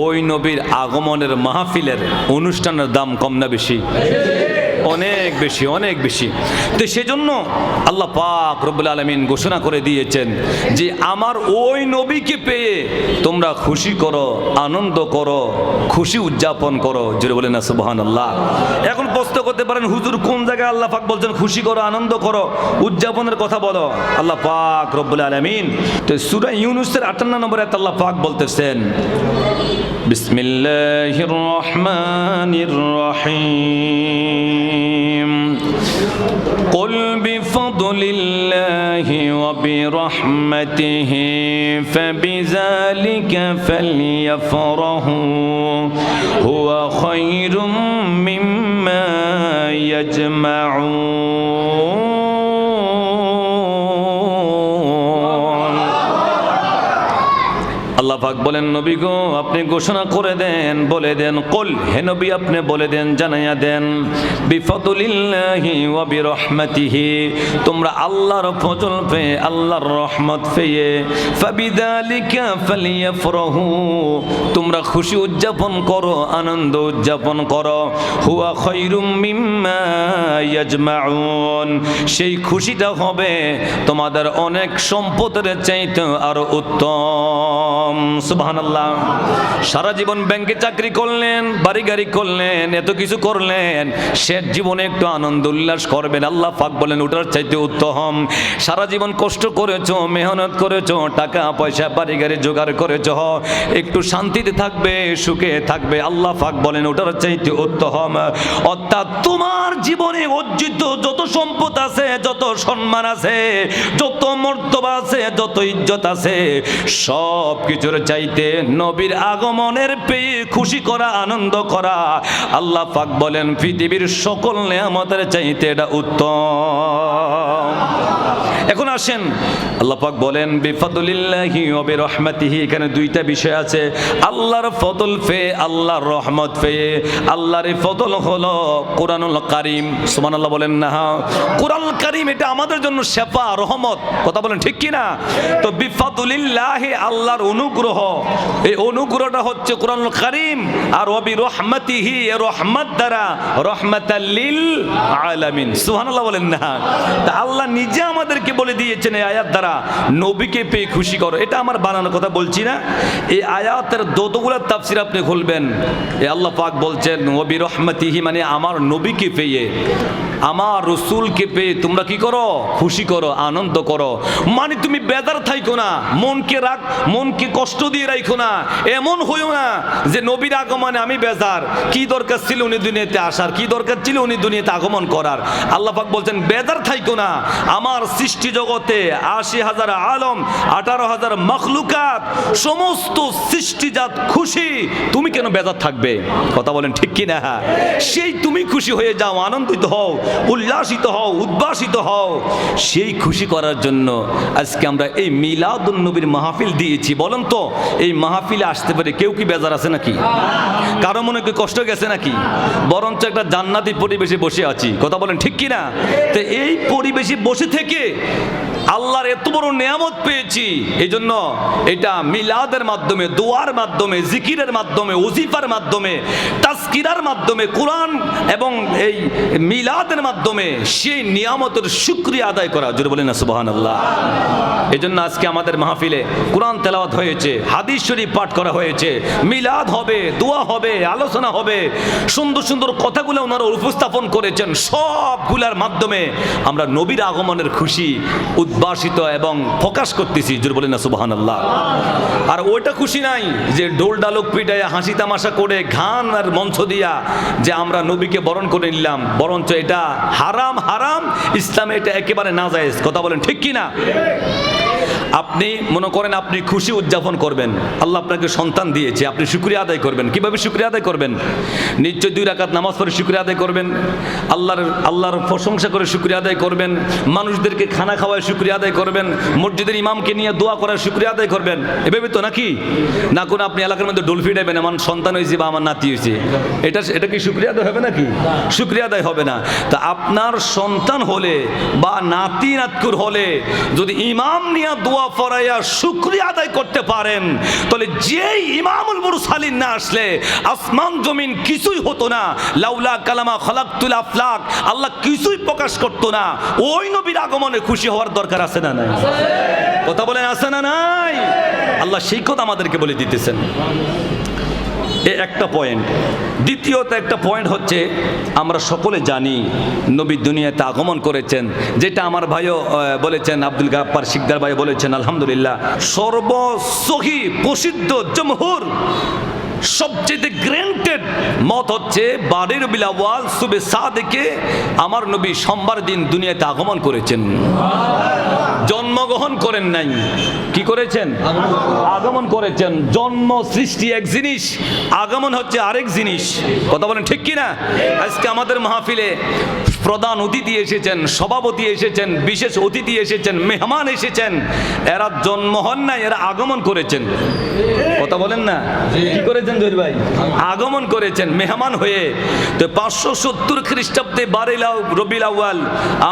ওই নবীর আগমনের মাহফিলের অনুষ্ঠানের দাম কম না বেশি? অনেক বেশি, অনেক বেশি। তো সেজন্য আল্লাহ পাক রব্বুল আলামিন ঘোষণা করে দিয়েছেন যে আমার ওই নবীকে পেয়ে তোমরা খুশি করো, আনন্দ করো, খুশি উদযাপন করো। জোরে বলেন না সুবহানাল্লাহ। এখন প্রশ্ন করতে পারেন, হুজুর কোন জায়গায় আল্লাহ পাক বলছেন খুশি করো, আনন্দ করো, উদযাপনের কথা বলো? আল্লাহ পাক রব্বুল আলামিন তো সূরা ইউনূসের 58 নম্বর আয়াতে আল্লাহ পাক বলতেছেন, বিসমিল্লাহির রহমানির রহিম, কুল বিফদলিল্লাহি ওয়া বিরহমাতিহি ফাবিযালিকা ফালইফরাহু হুয়া খায়রুম মিম্মা ইয়াজমাউন। আল্লাহ পাক বলেন, নবী গো আপনি ঘোষণা করে দেন, বলে দেন, কুল হে নবী আপনি বলে দেন, জানাইয়া দেন, বিফদলিল্লাহি ওয়া বিরহমাতিহি তোমরা আল্লাহর ফজল পেয়ে, আল্লাহর রহমত পেয়ে, ফাবিযালিকা ফালইফরাহু তোমরা খুশি উদযাপন করো, আনন্দ উদযাপন করো, হুয়া খায়রুম মিম্মা ইয়াজমাউন সেই খুশিটা হবে তোমাদের অনেক সম্পদের চাইতে আরো উত্তম। সুবহানাল্লাহ। সারা জীবন ব্যাংকে চাকরি করলেন, বাড়ি গাড়ি করলেন, এত কিছু করলেন, শেষ জীবনে একটু আনন্দ উল্লাস করবেন, আল্লাহ পাক বলেন ওটার চাইতে উত্তম। সারা জীবন কষ্ট করেছো, মেহনত করেছো, টাকা পয়সা বাড়ি গাড়ি জোগাড় করেছো, একটু শান্তিতে থাকবে, সুখে থাকবে, আল্লাহ পাক বলেন ওটার চাইতে উত্তম। অর্থাৎ তোমার জীবনে অর্জিত যত সম্পদ আছে, যত সম্মান আছে, যত মর্যাদা আছে, যত ইজ্জত আছে, সব কিছুর চাইতে নবীর আগমনের পেয়ে খুশি করা, আনন্দ করা, আল্লাহ পাক বলেন পৃথিবীর সকল নেয়ামতের চাইতে এটা উত্তম। এখন আসেন, আল্লাহ পাক বলেন বিফদলিল্লাহি ওয়া বিরহমাতিহি, এখানে দুইটা বিষয় আছে, আল্লাহর ফজল পেয়ে, আল্লাহর রহমত পেয়ে। আল্লাহর এই ফজল হলো কোরআনুল কারীম। সুবহানাল্লাহ বলেন না? কোরআনুল কারীম এটা আমাদের জন্য শেফা, রহমত। কথা বলেন ঠিক কি না? তো বিফদলিল্লাহি আল্লাহর অনুগ্রহ, এই অনুগ্রহটা হচ্ছে কোরআনুল কারীম, আর ওয়া বিরহমাতিহি এর রহমত দ্বারা, রহমাতাল লিল আলামিন। সুবহানাল্লাহ বলেন না? তা আল্লাহ নিজে আমাদেরকে বলে দিয়েছেন এই আয়াত দ্বারা নবীকে পেয়ে খুশি করো। এটা আমার বানানোর কথা বলছি না, এই আয়াতের যতগুলো তাফসীর আপনি খুলবেন, এই আল্লাহ পাক বলছেন ওয়া বিরহমাতিহি মানে আমার নবীকে পেয়ে, আমার রাসূলকে পেয়ে তোমরা কি করো? খুশি করো, আনন্দ করো। মানে তুমি বেজার থাইকো না, মনকে রাখ, মনকে কষ্ট দিয়ে রাখো না, এমন হইও না যে নবীর আগমনে আমি বেজার, কি দরকার ছিল উনি দুনিয়াতে আসার, কি দরকার ছিল উনি দুনিয়াতে আগমন করার। আল্লাহ পাক বলছেন বেজার থাইকো না, আমার সৃষ্টি জগতে ৮০,০০০ আলম, ১৮,০০০ মখলুকাত, সমস্ত সৃষ্টিজাত খুশি, তুমি কেন বেজার থাকবে? কথা বলেন ঠিক কি না? সেই তুমি খুশি হয়ে যাও, আনন্দিত হও, উল্লাসিত হও, উদ্ভাসিত হও। সেই খুশি করার জন্য আজকে আমরা এই মিলাদুন নবীর মাহফিল দিয়েছি। বলেন তো এই মাহফিলে আসতে পারে কেউ কি বেজার আছে নাকি? কারো মনে কি কষ্ট গেছে নাকি? বরঞ্চ একটা জান্নাতি পরিবেশে বসে আছি। কথা বলেন ঠিক কি না? তো এই পরিবেশে বসে থেকে আল্লাহর এত বড় নিয়ামত পেয়েছি, এই জন্য এটা মিলাদের মাধ্যমে, দোয়ার মাধ্যমে, জিকিরের মাধ্যমে, ওজিফার মাধ্যমে, তাজকিরার মাধ্যমে, কোরআন এবং এই মিলাদের মাধ্যমে সেই নিয়ামতের শুকরিয়া আদায় করা। জোরে বলেন না সুবহানাল্লাহ। এই জন্য আজকে আমাদের মাহফিলে কোরআন তেলাওয়াত হয়েছে, হাদিস শরীফ পাঠ করা হয়েছে, মিলাদ হবে, দোয়া হবে, আলোচনা হবে, সুন্দর সুন্দর কথাগুলো ওনারা উপস্থাপন করেছেন। সবগুলোর মাধ্যমে আমরা নবীর আগমনের খুশি উদ্ভাসিত এবং প্রকাশ করতেছি। জোরে বলেন না সুবহানাল্লাহ। আর ওইটা খুশি নাই যে ঢোল ডালক পিটায়, হাসি তামাশা করে, গান আর মঞ্চ দিয়া যে আমরা নবীকে বরণ করে নিলাম, বরঞ্চ এটা হারাম, হারাম, ইসলামে এটা একেবারে নাজায়েজ। কথা বলেন ঠিক কি না? আপনি মনে করেন আপনি খুশি উদযাপন করবেন, আল্লাহ আপনাকে সন্তান দিয়েছে, আপনি শুকরিয়া আদায় করবেন। কিভাবে শুকরিয়া আদায় করবেন? নিশ্চয় 2 রাকাত নামাজ পড়ে শুকরিয়া আদায় করবেন, আল্লাহর প্রশংসা করে শুকরিয়া আদায় করবেন, মানুষদেরকে খানা খাওয়ায় শুকরিয়া আদায় করবেন, মসজিদের ইমামকে নিয়ে দোয়া করার শুকরিয়া আদায় করবেন। এভাবে তো নাকি? না কোনো আপনি এলাকার মধ্যে ডোল ফিটাবেন আমার সন্তান হয়েছে বা আমার নাতি হয়েছে, এটা কি শুকরিয়া আদায় হবে নাকি? শুকরিয়া আদায় হবে না। তা আপনার সন্তান হলে বা নাতি নাতকুর হলে যদি ইমাম নিয়ে দোয়া দোয়া পড়াইয়া শুকরিয়া আদায় করতে পারেন, তাহলে যেই ইমামুল মুরসালিন না আসলে আসমান জমিন কিছুই হতো না। লাউলা কালামা খালাকতুল আফলাক, আল্লাহ কিছুই প্রকাশ করতো না। ওই নবীর আগমনে খুশি হওয়ার দরকার আছে না নাই? কথা বলেন, আছে না নাই? আল্লাহ সেই কথা আমাদেরকে বলে দিতেছেন। একটা পয়েন্ট। দ্বিতীয়ত একটা পয়েন্ট হচ্ছে, আমরা সকলে জানি নবী দুনিয়াতে আগমন করেছেন, যেটা আমার ভাইও বলেছেন, আব্দুল গাফফার শিকদার ভাই বলেছেন। আলহামদুলিল্লাহ, সর্বসহি প্রসিদ্ধ জমহুর সবচেয়ে গ্র্যান্টেড মত হচ্ছে 12 রবিউল আউয়াল সুবে সাদেকে আমার নবী সোমবার দিন দুনিয়াতে আগমন করেছেন। জন্মগ্রহণ করেন নাই, কি করেছেন? আগমন করেছেন। জন্ম সৃষ্টি এক জিনিস, আগমন হচ্ছে আরেক জিনিস। কথা বলেন ঠিক কিনা? আজকে আমাদের মাহফিলে প্রধান অতিথি এসেছেন, সভাপতি এসেছেন, বিশেষ অতিথি এসেছেন, মেহমান এসেছেন। এরা জন্ম হন নাই, এরা আগমন করেছেন। কথা বলেন না, কি করেছেন জহির ভাই? আগমন করেছেন মেহমান হয়ে। তো 570 খ্রিস্টাব্দে 12 রবিউল আউয়াল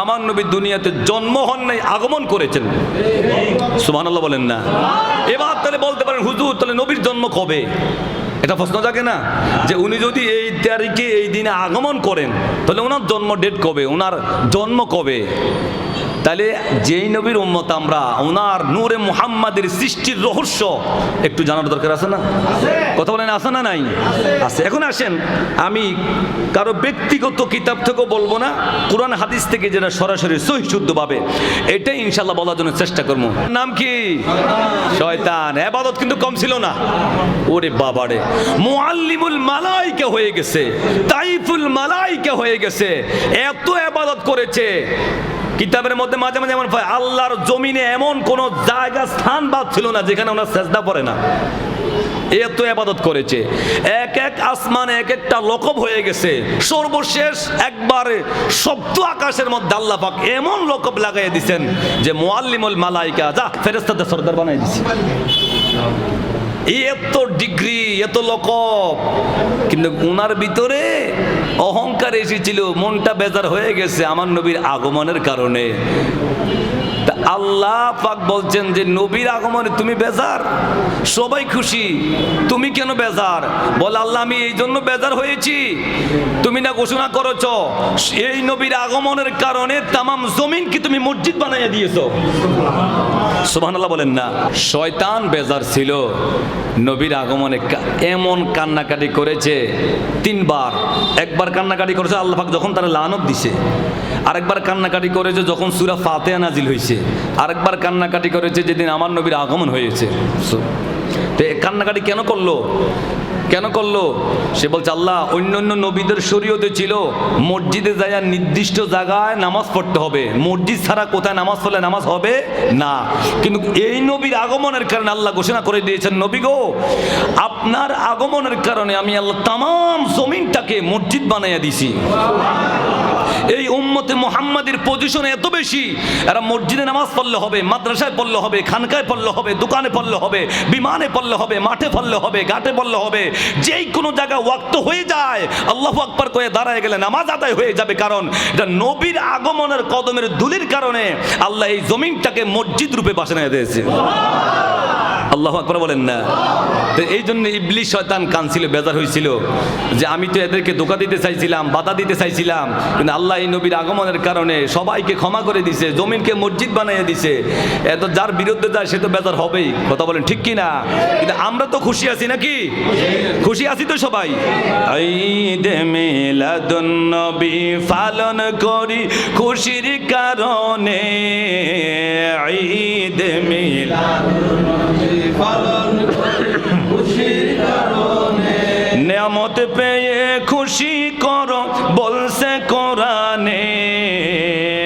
আমার নবী দুনিয়াতে জন্ম হন নাই, আগমন করেছেন। সুবহানাল্লাহ বলেন না? এবার তাহলে বলতে পারেন, হুজুর তাহলে নবীর জন্ম কবে? এটা প্রশ্ন জাগে না, যে উনি যদি এই তারিখে এই দিনে আগমন করেন, তাহলে ওনার জন্ম ডেট কবে, ওনার জন্ম কবে? তাহলে যেই নবীর উম্মত আমরা, ওনার নূরে মুহাম্মাদের সৃষ্টির রহস্য একটু জানার দরকার আছে না? কথা বলেন, আছে না নাই? আছে। এখন আসেন, আমি কারো ব্যক্তিগত কিতাব থেকেও বলবো না, কোরআন হাদিস থেকে যেটা সরাসরি সহিহ শুদ্ধভাবে, এটাই ইনশাআল্লাহ বলার জন্য চেষ্টা করবো। নাম কি? শয়তান। ইবাদত কিন্তু কম ছিল না। ওরে বাবারে, মুআল্লিমুল মালাইকা হয়ে গেছে, তাইফুল মালাইকা হয়ে গেছে, এত ইবাদত করেছে। কিতাবের মধ্যে মাঝে মাঝে এমন হয়, আল্লাহর জমিনে এমন কোন জায়গা স্থান বাদ ছিল না যেখানে ওনার সেজদা পড়ে না। এত ইবাদত করেছে। এক এক আসমানে এক একটা লকব হয়ে গেছে। সর্বশেষ একবারে সপ্ত আকাশের মধ্যে আল্লাহ পাক এমন লকব লাগাই দিয়েছেন যে মুআল্লিমুল মালাইকা, যা ফেরেশতাদের সরদার বানাই দিয়েছে। এত ডিগ্রি, এত লকব, কিন্তু ওনার ভিতরে অহংকার এসেছিল, মনটা বেজার হয়ে গেছে আমার নবীর আগমনের কারণে। আল্লাহ পাক বলছেন যে নবীর আগমনে তুমি বেজার, সবাই খুশি, তুমি কেন বেজার? বলে আল্লাহ আমি এই জন্য বেজার হয়েছি, তুমি না ঘোষণা করেছ এই নবীর আগমনের কারণে তামাম জমিনকে তুমি মসজিদ বানাইয়া দিয়েছো। সুবহানাল্লাহ বলেন না? শয়তান বেজার ছিল নবীর আগমনে, এমন কান্নাকাটি করেছে 3 বার। একবার কান্নাকাটি করেছে আল্লাহ পাক যখন তারা লানত দিছে, আরেকবার কান্নাকাটি করেছে যখন সূরা ফাতিহা নাজিল হয়েছে, আরেকবার কান্নাকাটি করেছে যেদিন আমার নবীর আগমন হয়েছে। তো কান্নাকাটি কেন করলো? কেন করলো? সে বলছে আল্লাহ অন্য অন্য নবীদের শরীয়তে ছিল মসজিদে যায় নির্দিষ্ট জায়গায় নামাজ পড়তে হবে, মসজিদ ছাড়া কোথায় নামাজ পড়লে নামাজ হবে না। কিন্তু এই নবীর আগমনের কারণে আল্লাহ ঘোষণা করে দিয়েছেন, নবী গো আপনার আগমনের কারণে আমি আল্লাহ তামাম জমিনটাকে মসজিদ বানাইয়া দিছি। এই উম্মতে মুহাম্মাদের পজিশন এত বেশি, এরা মসজিদে নামাজ পড়লে হবে, মাদ্রাসায় পড়লে হবে, খানকায় পড়লে হবে, দোকানে পড়লে হবে, বিমানে পড়লে হবে, মাঠে পড়লে হবে, ঘাটে পড়লে হবে, যেই কোনো জায়গায় ওয়াক্ত হয়ে যায় আল্লাহু আকবার কয়ে দাঁড়ায় গেলে নামাজ আদায় হয়ে যাবে। কারণ এটা নবীর আগমনের কদমের ধুলির কারণে আল্লাহ এই জমিনটাকে মসজিদ রূপে বানায় দিয়েছে। আল্লাহু আকবার বলেন না? তো এই জন্য ইবলিস শয়তান কাঁদছিল, বেজার হয়েছিল যে আমি তো এদেরকে ধোঁকা দিতে চাইছিলাম, বাধা দিতে চাইছিলাম, কিন্তু আল্লাহ এই নবীর আগমনের কারণে সবাইকে ক্ষমা করে দিছে, জমিনকে মসজিদ বানিয়ে দিছে। এত যার বিরুদ্ধে যায় সে তো বেজার হবেই। কথা বলেন ঠিক কি না? কিন্তু আমরা তো খুশি আছি নাকি? খুশি আছি তো সবাই? ঈদ মিলাদুন নবী পালন করি খুশির কারণে, ঈদ মিলাদুন পালন করি খুশির কারণে, নিয়ামত পেয়ে খুশি করো বলছে কোরআনে,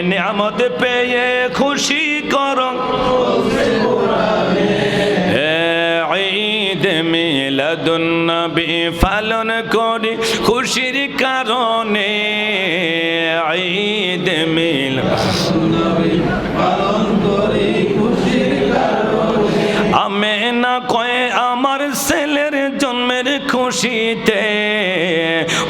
নিয়ামত পেয়ে খুশি করো বলছে কোরআনে। ঈদ মিলাদুন নবী পালন করি খুশির কারণে, ঈদ মিলাদুন নবী পালন করি খুশির কারণে। আমেনা কয়ে আমার ছেলের জন্মের খুশিতে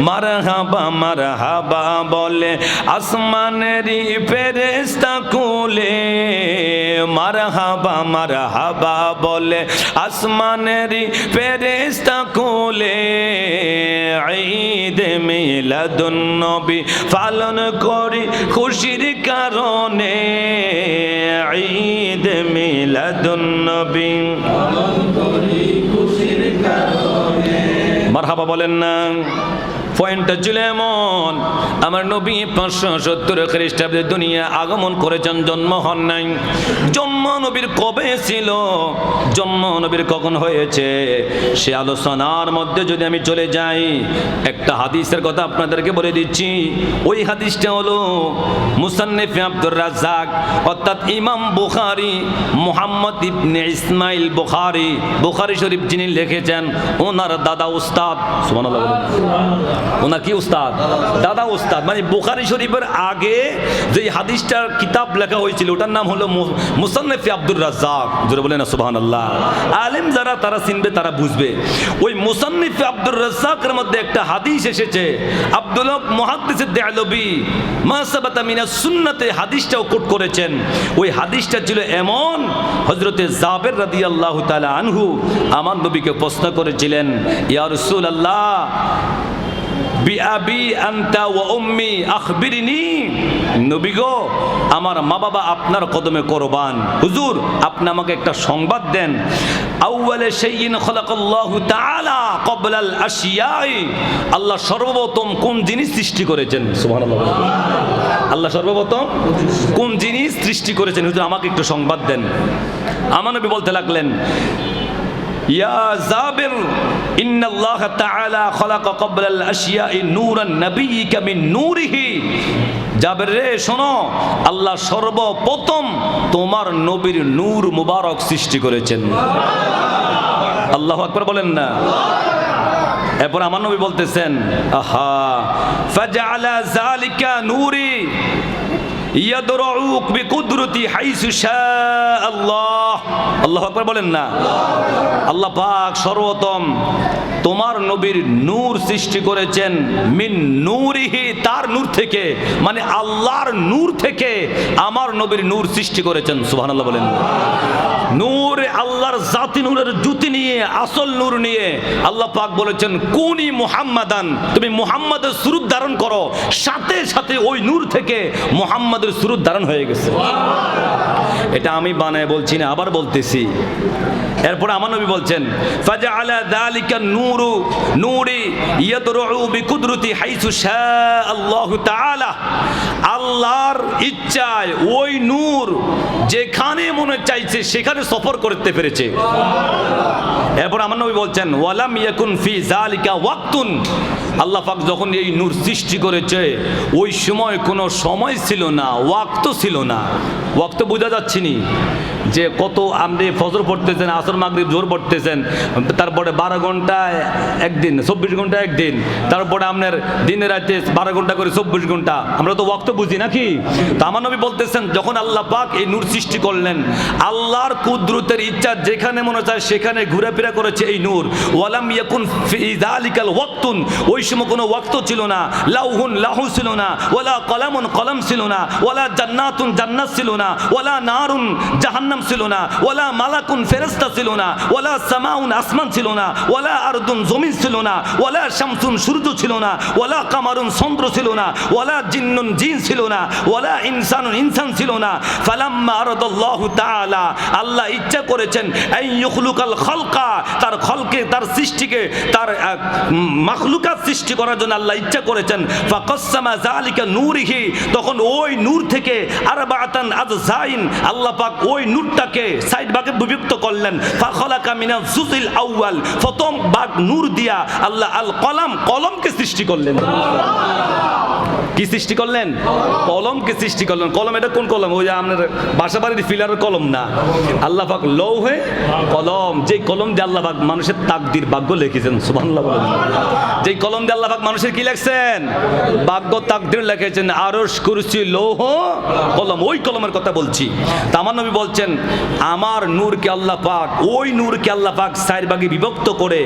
মারহাবা মারহাবা বলে আসমানেরই ফেরেশতা কুলে মারহাবা মারহাবা বলে আসমানেরই ফেরেশতা কুলে ঈদ মিলাদুন নবী পালন করি খুশির কারণে ঈদ মিলাদুন নবী পালন করি খুশির কারণে মারহাবা বলেন না। পয়েন্টটা ছিল এমন, আমার নবী 570 খ্রিস্টাব্দে দুনিয়া আগমন করেছেন, জন্ম হন নাই। জন্ম নবীর কবে ছিল, জন্ম নবীর কখন হয়েছে, সে আলোচনার মধ্যে যদি আমি চলে যাই, একটা হাদিসের কথা আপনাদেরকে বলে দিচ্ছি। ওই হাদিসটা হলো মুসান্নিফ আব্দুর রাজ্জাক অর্থাৎ ইমাম বুখারী মুহাম্মদ ইবনে ইসমাইল বুখারী, বুখারী শরীফ যিনি লিখেছেন ওনার দাদা উস্তাদ, সুবহানাল্লাহ বলেন, ওনার কি উস্তাদ? দাদা উস্তাদ। মানে বুখারী শরীফের আগে যে হাদিসটার কিতাব লেখা হয়েছিল ওটার নাম হলো মুসান্নিফ আব্দুর রাজ্জাক, জোরে বলেন না সুবহানাল্লাহ। আলেম যারা তারা চিনবে, তারা বুঝবে। ওই মুসান্নিফ আব্দুর রাজ্জাকের মধ্যে একটা হাদিস এসেছে, আব্দুল্লাহ মুহাদ্দিস দেহলভী মা সাবাতা মিনাস সুন্নাতে হাদিসটাও কোট করেছেন। ওই হাদিসটা ছিল এমন, হযরতে জাবের রাদিয়াল্লাহু তাআলা আনহু আমার নবীকে প্রশ্ন করেছিলেন, ইয়া রাসূলুল্লাহ বিআবি আনতা ওয়া উম্মি আখবিরনি, নবী গো আমার মা বাবা আপনার কদমে কুরবান, হুজুর আপনি আমাকে একটা সংবাদ দেন। আউয়ালে শাইইন খালাকাল্লাহু তাআলা ক্বাবলাল আশিয়াই, আল্লাহ সর্বপ্রথম কোন জিনিস সৃষ্টি করেছেন? সুবহানাল্লাহ। আল্লাহ সর্বপ্রথম কোন জিনিস সৃষ্টি করেছেন, হুজুর আমাকে একটু সংবাদ দেন। আমার নবী বলতে লাগলেন, ইয়া জাবির ইন্নাল্লাহ তাআলা খালাকা ক্বাবলাল আশিয়াই নূরান নাবিয়্যিকা মিন নূরিহি, জাবের রে শোনো, আল্লাহ সর্বপ্রথম তোমার নবীর নূর মুবারক সৃষ্টি করেছেন। আল্লাহু আকবার বলেন না। এরপর আমার নবী বলতেছেন, আহা ফাজআলা যালিকা নূরি ইয়াদরউক বিকুদরতি হাইসু শাআল্লাহ। আল্লাহু আকবার বলেন না। আল্লাহ পাক সর্বপ্রথম তোমার নবীর নূর সৃষ্টি করেছেন মিন নূরিহি, তার নূর থেকে, মানে আল্লাহর নূর থেকে আমার নবীর নূর সৃষ্টি করেছেন। সুবহানাল্লাহ বলেন। নূর আল্লাহর জাতি নূরের জ্যোতি নিয়ে, আসল নূর নিয়ে আল্লাহ পাক বলেছেন কুনি মুহাম্মাদান, তুমি মুহাম্মাদের সুরূপ ধারণ করো, সাথে সাথে ওই নূর থেকে মুহাম্মাদের সুরূপ ধারণ হয়ে গেছে। এটা আমি বানায় বলছি না, আবার বলতেছি। এরপর আমার নবী বলছেন ফাজআলা যালিকা নূরু নূরি ইয়াদরউ বিকুদরতি হাইসু শাআল্লাহু তাআলা, আল্লাহর ইচ্ছায় ওই নূর যেখানে মনে চাইছে সেখানে সফর করতে পেরেছে। এরপর আমার নবী বলছেন ওয়ালাম ইয়াকুন ফি যালিকা ওয়াক্তুন, আল্লাহ পাক যখন এই নূর সৃষ্টি করেছে ওই সময় কোনো সময় ছিল না, ওয়াক্ত ছিল না। ওয়াক্ত বোঝা যাচ্ছে নি যে কত আপনি ফজর পড়তেছেন, আসর মাগরিব জোহর পড়তেছেন, তারপরে 12 ঘন্টায় একদিন, 24 ঘন্টা একদিন, তারপরে আপনার দিনে রাতে 12 ঘন্টা করে 24 ঘন্টা, আমরা তো ওয়াক্ত বুঝি নাকি? তো আমার নবী বলতেছেন যখন আল্লাহ পাক এই নূর সৃষ্টি করলেন, আল্লাহর কুদরতের ইচ্ছা যেখানে মনে চায় সেখানে ঘুরেফেরা করেছে এই নূর। ওয়ালাম ইয়াকুন ফি যালিকাল ওয়াক্তুন, ওই সময় কোনো ওয়াক্ত ছিল না, লাউহুন লাহু ছিল না, ওয়ালা কলামুন কলম ছিল না, ওয়ালা জান্নাতুন জান্নাত ছিল না, ওয়ালা নারুন জাহান্নাম ছিল না, ওয়ালা মালাকুন ফেরেশতা ছিল না, ওয়ালা সামাউন আসমান ছিল না, ওয়ালা আরদুন জমিন ছিল না, ওয়ালা শামসুন সূর্য ছিল না, ওয়ালা কামারুন চন্দ্র ছিল না, ওয়ালা জিন্নুন জিন ছিল না, ওয়ালা ইনসানুন ইনসান ছিল না। ফালাম্মা আরাদাল্লাহু তাআলা, আল্লাহ ইচ্ছা করেছেন আই ইখলুকাল খালকা, তার খলকে, তার সৃষ্টিকে, তার মাখলুকাত সৃষ্টি করার জন্য আল্লাহ ইচ্ছা করেছেন। ফাকাসসামা যালিকা নূরিহি, তখন ওই নূর থেকে আরবাআতান আযজাইন, আল্লাহ পাক ওই নূরটাকে 60 ভাগে বিভক্ত করলেন। ফাখালাকা মিনাল জুজিল আউয়াল, প্রথম ভাগ নূর দিয়া আল্লাহ আল কলম, কলমকে সৃষ্টি করলেন। কি সৃষ্টি করলেন? কলমকে সৃষ্টি করলেন। কলম এটা কোন কলম? ওই যে আপনার বাসা বাড়ির ফিলারের কলম না, আল্লাহ পাক লৌহে কলম, যেই কলম দিয়ে আল্লাহ পাক মানুষের তাকদির ভাগ্য লিখেছেন। সুবহানাল্লাহ বলেন। যেই কলম দিয়ে আল্লাহ পাক মানুষের কি লিখছেন? ভাগ্য তাকদির লিখেছেন। আরশ, কুরসি, লৌহ, কলম, ওই কলমের কথা বলছি। তা আমার নবী বলছেন আমার নূরকে আল্লাহ পাক, ওই নূরকে আল্লাহ পাক চার ভাগে বিভক্ত করে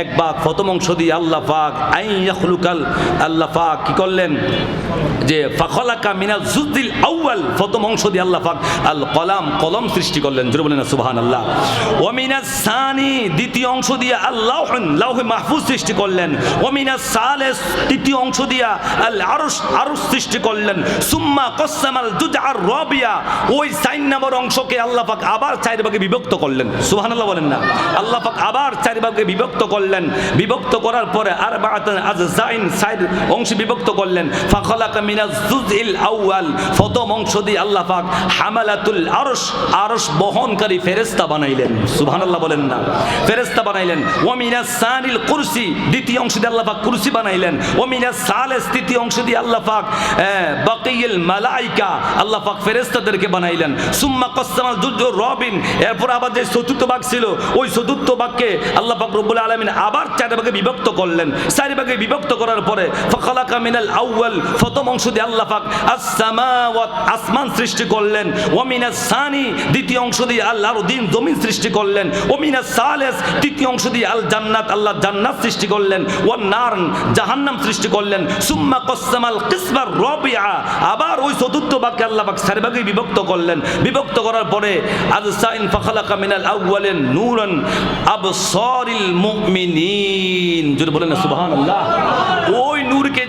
এক ভাগ প্রথম অংশ দিয়ে আল্লাহ পাক আইয়াখলুকাল, আল্লাহ পাক কি করলেন যে ফাখলাকা মিনাল জুজদিল আউয়াল, প্রথম অংশ দিয়ে আল্লাহ পাক আল কলাম, কলম সৃষ্টি করলেন। জোরে বলেন না সুবহানাল্লাহ। ওয়া মিনাস সানি, দ্বিতীয় অংশ দিয়ে আল্লাহ লাউহে মাহফুজ সৃষ্টি করলেন। ওয়া মিনাস সালিস, তৃতীয় অংশ দিয়ে আল আরশ, আরশ সৃষ্টি করলেন। সুম্মা কসামাল জুজআর রাবিয়া, ওই 4 নম্বর অংশকে আল্লাহ পাক আবার 4 ভাগে বিভক্ত করলেন। সুবহানাল্লাহ বলেন না। আল্লাহ পাক আবার 4 ভাগে বিভক্ত করলেন। বিভক্ত করার পরে আরবাআতান আজজাইন, 4 অংশে বিভক্ত করলেন। ফাখলাকা মিনাজ জুজইল আউয়াল, প্রথম অংশ দিয়ে আল্লাহ পাক হামালাতুল আরশ, আরশ বহনকারী ফেরেশতা বানাইলেন। সুবহানাল্লাহ বলেন না। ফেরেশতা বানাইলেন। ওয়া মিনাস সানিল কুরসি, দ্বিতীয় অংশ দিয়ে আল্লাহ পাক কুরসি বানাইলেন। ওয়া মিনাস সালিস, তৃতীয় অংশ দিয়ে আল্লাহ পাক বাকিয়ুল মালাইকা, আল্লাহ পাক ফেরেশতাদেরকে বানাইলেন। সুম্মা কসামাল জুজুর রবিন, এরপর আবার যে চতুর্থ ভাগ ছিল ওই চতুর্থ ভাগকে আল্লাহ পাক রব্বুল আলামিন আবার 4 ভাগে বিভক্ত করলেন। 4 ভাগে বিভক্ত করার পরে ফাখলাকা মিনাল আউয়াল, প্রথম অংশ দিয়ে আল্লাহ পাক আস-সামাওয়াত, আসমান সৃষ্টি করলেন। ওয়া মিনাস সানি, দ্বিতীয় অংশ দিয়ে আল আরদিন, জমিন সৃষ্টি করলেন। ওয়া মিনাস সালিস, তৃতীয় অংশ দিয়ে আল জান্নাত, আল্লাহ জান্নাত সৃষ্টি করলেন। ওয়ান নার, জাহান্নাম সৃষ্টি করলেন। সুম্মা কসামাল কিসমার রাবিআ, আবার ওই চতুর্থ ভাগকে আল্লাহ পাক 4 ভাগে বিভক্ত করলেন। বিভক্ত করার পরে আজসাইন ফাখলাকা মিনাল আউয়ালিন নূরান আবসারিল মুমিনিন, জোরে বলেন না সুবহানাল্লাহ। ওই নূরকে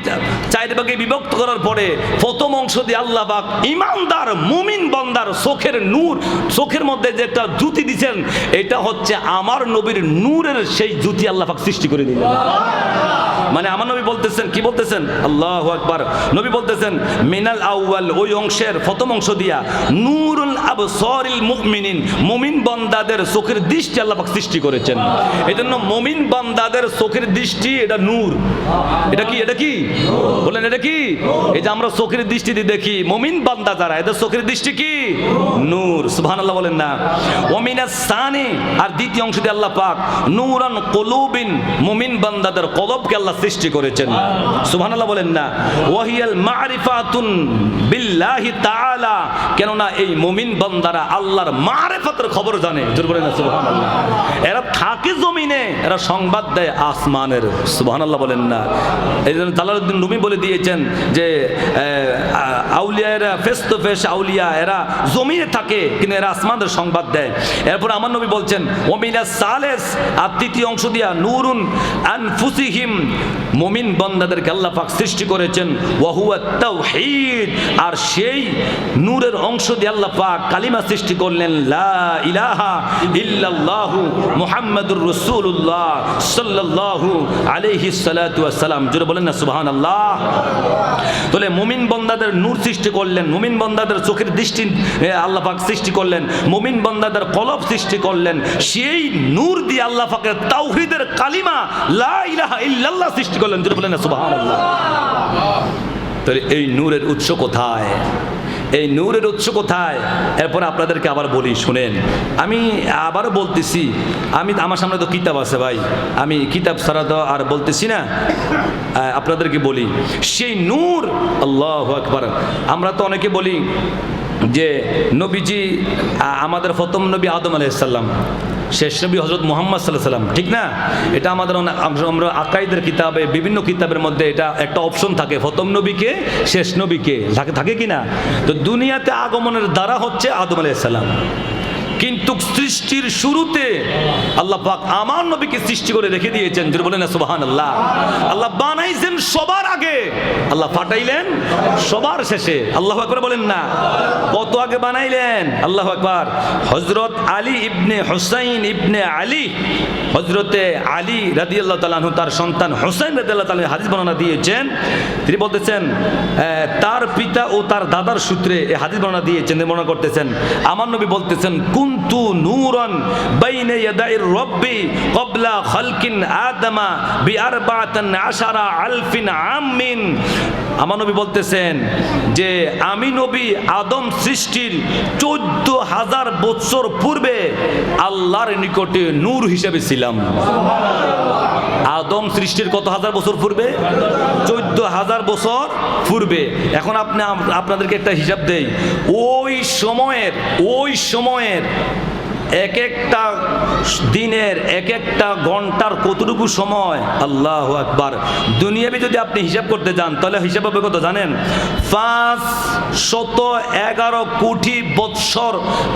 4 ভাগে বিভক্ত করার পরে প্রথম অংশ দিয়ে আল্লাহ পাক ঈমানদার মুমিন বান্দার চোখের নূর, চোখের মধ্যে যে একটা জ্যোতি দিয়েছেন, এটা হচ্ছে আমার নবীর নূরের সেই জ্যোতি আল্লাহ পাক সৃষ্টি করে দিলেন। মানে আমার নবী বলতেছেন, কি বলতেছেন? আল্লাহু আকবার। নবী বলতেছেন মিনাল আউয়াল, ওই অংশের প্রথম অংশ দিয়া নূরুল আবসারিল মুমিনিন, মুমিন বান্দাদের চোখের দৃষ্টি আল্লাহ পাক সৃষ্টি করেছেন। এজন্য মুমিন বান্দাদের চোখের দৃষ্টি এটা নূর। এটা কি? এটা কি বলেন? এটা কি? এই যে আমরা চোখের দৃষ্টি দিয়ে দেখি, মুমিন বান্দা যারা, এদের চোখের দৃষ্টি কি? নূর। সুবহানাল্লাহ বলেন না। ওয়া মিনাস সানি, আর দ্বিতীয় অংশ দিয়ে আল্লাহ পাক নূরান কুলুবিন, মুমিন বান্দাদের কলবকে আল্লাহ সৃষ্টি করেছেন। সুবহানাল্লাহ বলেন না। ওয়াহিয়াল মারিফাতুন বিল্লাহি তাআলা, কেননা এই মুমিন বান্দারা আল্লাহর মারিফাতের খবর জানে। জোরে বলেন না সুবহানাল্লাহ। এরা থাকে জমিনে, এরা সংবাদ দেয় আসমানের। সুবহানাল্লাহ বলেন না। এই জন্য জালালউদ্দিন রুমি বলে দিয়েছেন যে আউলিয়ারা ফেস টু ফেস আউলিয়া, এরা জমিনে থাকে কিন্তু এরা আসমানের সংবাদ দেয়। এরপর আমার নবী বলছেন ওয়া মিনাস সালিস, আর তৃতীয় অংশ দিয়া নূরুন আনফুসিহিম, মুমিন বান্দাদেরকে আল্লাহ পাক সৃষ্টি করেছেন। ওয়া হুয়া তাওহীদ, আর সেই নূরের অংশ দিয়ে আল্লাহ পাক কালিমা সৃষ্টি করলেন, লা ইলাহা ইল্লাল্লাহু মুহাম্মাদুর রাসূলুল্লাহ সাল্লাল্লাহু আলাইহি সাল্লাতু ওয়াস সালাম। জোরে বলেন না সুবহানাল্লাহ। তাহলে মুমিন বান্দাদের নূর সৃষ্টি করলেন, মুমিন বান্দাদের চোখের দৃষ্টি আল্লাহ পাক সৃষ্টি করলেন, মুমিন বান্দাদের কলব সৃষ্টি করলেন। সেই নূর দিয়ে আল্লাহ পাকের তাওহীদের কালিমা লা ইলাহা ইল্লাল্লাহ সৃষ্টি করলেন। জোরে বলেন না সুবহানাল্লাহ। তাহলে এই নূরের উৎস কোথায়? এই নূরের উৎস কোথায়? এরপর আপনাদেরকে আবার বলি, শুনেন। আমি আবারও বলতেছি, আমার সামনে তো কিতাব আছে ভাই, আমি কিতাব ছাড়া তো আর বলতেছি না। আপনাদেরকে বলি সেই নূর, আল্লাহু আকবার। আমরা তো অনেকে বলি যে নবীজি, আমাদের প্রথম নবী আদম আলাইহিস সালাম, শেষ নবী হযরত মুহাম্মদ সাল্লাল্লাহু আলাইহি সাল্লাম, ঠিক না? এটা আমাদের আমরা আকাইদের কিতাবে, বিভিন্ন কিতাবের মধ্যে এটা একটা অপশন থাকে, প্রথম নবীকে, শেষ নবীকে, থাকে কি না? তো দুনিয়াতে আগমনের দ্বারা হচ্ছে আদম আলাইহিস সালাম, কিন্তু সৃষ্টির শুরুতে আল্লাহ পাক আমার নবীকে সৃষ্টি করে রেখে দিয়েছেন। যদি বলেন না সুবহানাল্লাহ। আল্লাহ বানাইছেন সবার আগে, আল্লাহ ফাটাইলেন সবার শেষে। আল্লাহু আকবার বলেন না। কত আগে বানাইলেন? আল্লাহু আকবার। হযরত আলী ইবনে হুসাইন ইবনে আলী, হযরতে আলী রাদিয়াল্লাহু তাআলা আনহু তার সন্তান হুসাইন রাদিয়াল্লাহু তাআলা হাদিস বর্ণনা দিয়েছেন। তিনি বলতেছেন তার পিতা ও তার দাদার সূত্রে এই হাদিস বর্ণনা দিয়েছেন, বর্ণনা করতেছেন। আমার নবী বলতেছেন, কুন কুনতু নূরান বাইনা ইয়াদাইর রাব্বি ক্বাবলা খালকিন আদামা বিআরবাআতিন আশারা আলফিন আমিন। আমার নবী বলতেছেন যে আমি নবী আদম সৃষ্টির 14,000 বছর পূর্বে আল্লাহর নিকটে নূর হিসেবে ছিলাম। আদম সৃষ্টির কত হাজার বছর পূর্বে? 14,000 বছর পূর্বে। এখন আপনাদেরকে একটা হিসাব দেই, ওই সময়ের এক একটা দিনের এক একটা ঘন্টার কতটুকু সময়? আল্লাহু আকবার। দুনিয়াবি যদি আপনি হিসাব করতে যান তাহলে হিসাব হবে কত জানেন? 511 কোটি বৎসর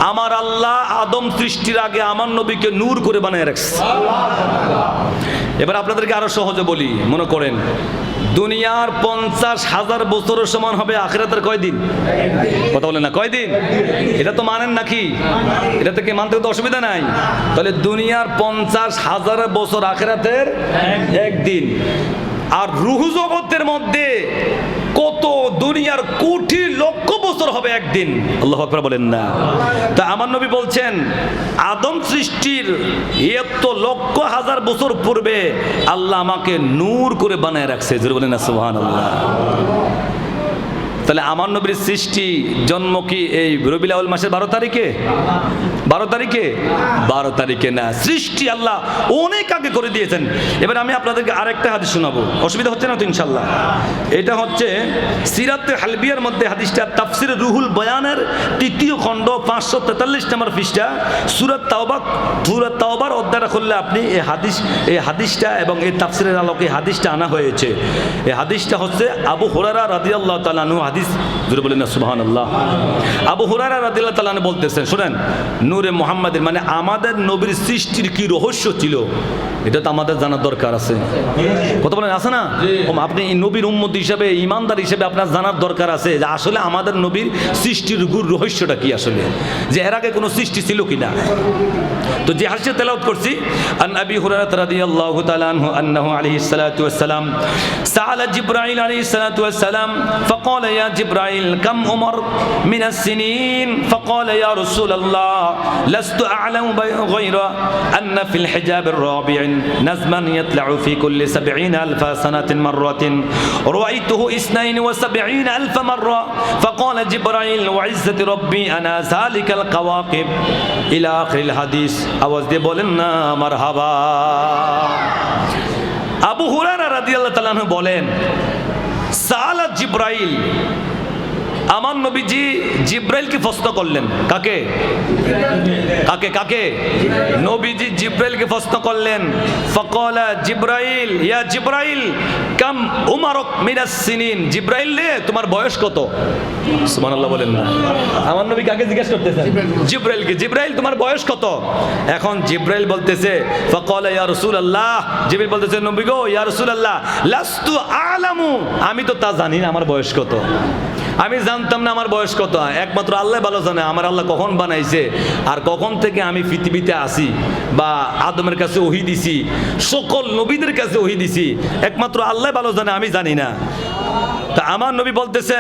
আমার আল্লাহ আদম সৃষ্টির আগে আমার নবীকে নূর করে বানিয়ে রাখছে। এবার আপনাদেরকে আরো সহজে বলি, মনে করেন দুনিয়ার 50,000 বছরের সমান হবে আখিরাতের কয়দিন? কথা বলেন না, কয়দিন? এটা তো মানেন নাকি? এটা থেকে মানতে তো অসুবিধা নাই। তাহলে দুনিয়ার 50,000 বছর আখিরাতের একদিন। আর রূহ জগতের মধ্যে কত দুনিয়ার কোটি লক্ষ বছর হবে একদিন। আল্লাহু আকবার বলেন না। তা আমার নবী বলছেন আদম সৃষ্টির এত লক্ষ হাজার বছর পূর্বে আল্লাহ আমাকে নূর করে বানায় রাখছে। জোরে বলেন না সুবহানাল্লাহ। তাহলে আমার নবীর সৃষ্টি জন্ম কি এই রবিউল আউয়াল মাসের 12 তারিখে? 12 তারিখে? 12 তারিখে না, সৃষ্টি আল্লাহ অনেক আগে করে দিয়েছেন। এবার আমি আপনাদেরকে আরেকটা হাদিস শোনাবো, অসুবিধা হচ্ছে না তো ইনশাল্লাহ? এটা হচ্ছে সিরাতে হালবিয়ার মধ্যে হাদিসটা, তাফসিরে রুহুল বয়ানের 3য় খণ্ড 543 নম্বর পৃষ্ঠা, সূরা তাওবার অধ্যায়টা খুললে আপনি এই হাদিসটা এবং এই তাফসিরের আলোকে হাদিসটা আনা হয়েছে। এই হাদিসটা হচ্ছে আবু হুরায়রা রাদিয়াল্লাহু তাআলা আনহু হাদিস। জোরে বলেন না সুবহানাল্লাহ। আবু হুরায়রা রাদিয়াল্লাহু তাআলা বলতেছেন, শুনেন, নূরে মুহাম্মাদের মানে আমাদের নবীর সৃষ্টির কি রহস্য ছিল এটা তো আমাদের জানার দরকার আছে। কথা বলেন, আছে না? আপনি নবীর উম্মত হিসেবে, ইমানদার হিসেবে আপনার জানার দরকার আছে যে আসলে আমাদের নবীর সৃষ্টির গুর রহস্যটা কি, আসলে যে এর আগে কোনো সৃষ্টি ছিল কিনা। তো যে হাদিসে তেলাওয়াত করছি, আন আবি হুরায়রা রাদিয়াল্লাহু তাআলা আনহু আন্নাহু আলাইহিস সালাতু ওয়াস সালাম সাআলা জিবরাইল আলাইহিস সালাতু ওয়াস সালাম ফাকালা ইয়া জিবরাইল কাম উমর মিনাস সিনিন ফাকালা ইয়া রাসূলুল্লাহ লাস্তু আ'লামু গায়রা আন্না ফিল হিজাবির রাবি'in نزما يطلع في كل 70,000 سنة مرة رأيته 72,000 مرة فقال جبرائيل وعزة ربي أنا ذلك الكواكب إلى آخر الحديث। আওয়াজ দিয়ে বলেন না মারহাবা। আবু হুরায়রা রাদিয়াল্লাহু তাআলা আনহু বলেন, সাআলা জিবরাইল, আমার নবীজি জিব্রাইলকে প্রশ্ন করলেন। কাকে? নবীজি জিব্রাইলকে প্রশ্ন করলেন। ফাকালা জিব্রাইল ইয়া জিব্রাইল কাম উমারক মিনাস সিনিন, জিব্রাইল রে তোমার বয়স কত? সুবহানাল্লাহ বলেন না। আমার নবী কাকে জিজ্ঞাসা করতেছেন? জিব্রাইলকে। জিব্রাইল তোমার বয়স কত? এখন জিব্রাইল বলতেছে ফাকালা ইয়া রাসূলুল্লাহ, জিব্রাইল বলতেছে নবী গো ইয়া রাসূলুল্লাহ লাস্তু আ'লামু, আমি তো তা জানি না আমার বয়স কত। আমি জানতাম না আমার বয়স কত, একমাত্র আল্লাহ ভালো জানে আমার আল্লাহ কখন বানাইছে আর কখন থেকে আমি পৃথিবীতে আসি, বা আদমের কাছে ওহী দিছি, সকল নবীদের কাছে ওহী দিছি, একমাত্র আল্লাহ ভালো জানে, আমি জানি না। তা আমার নবী বলতেছেন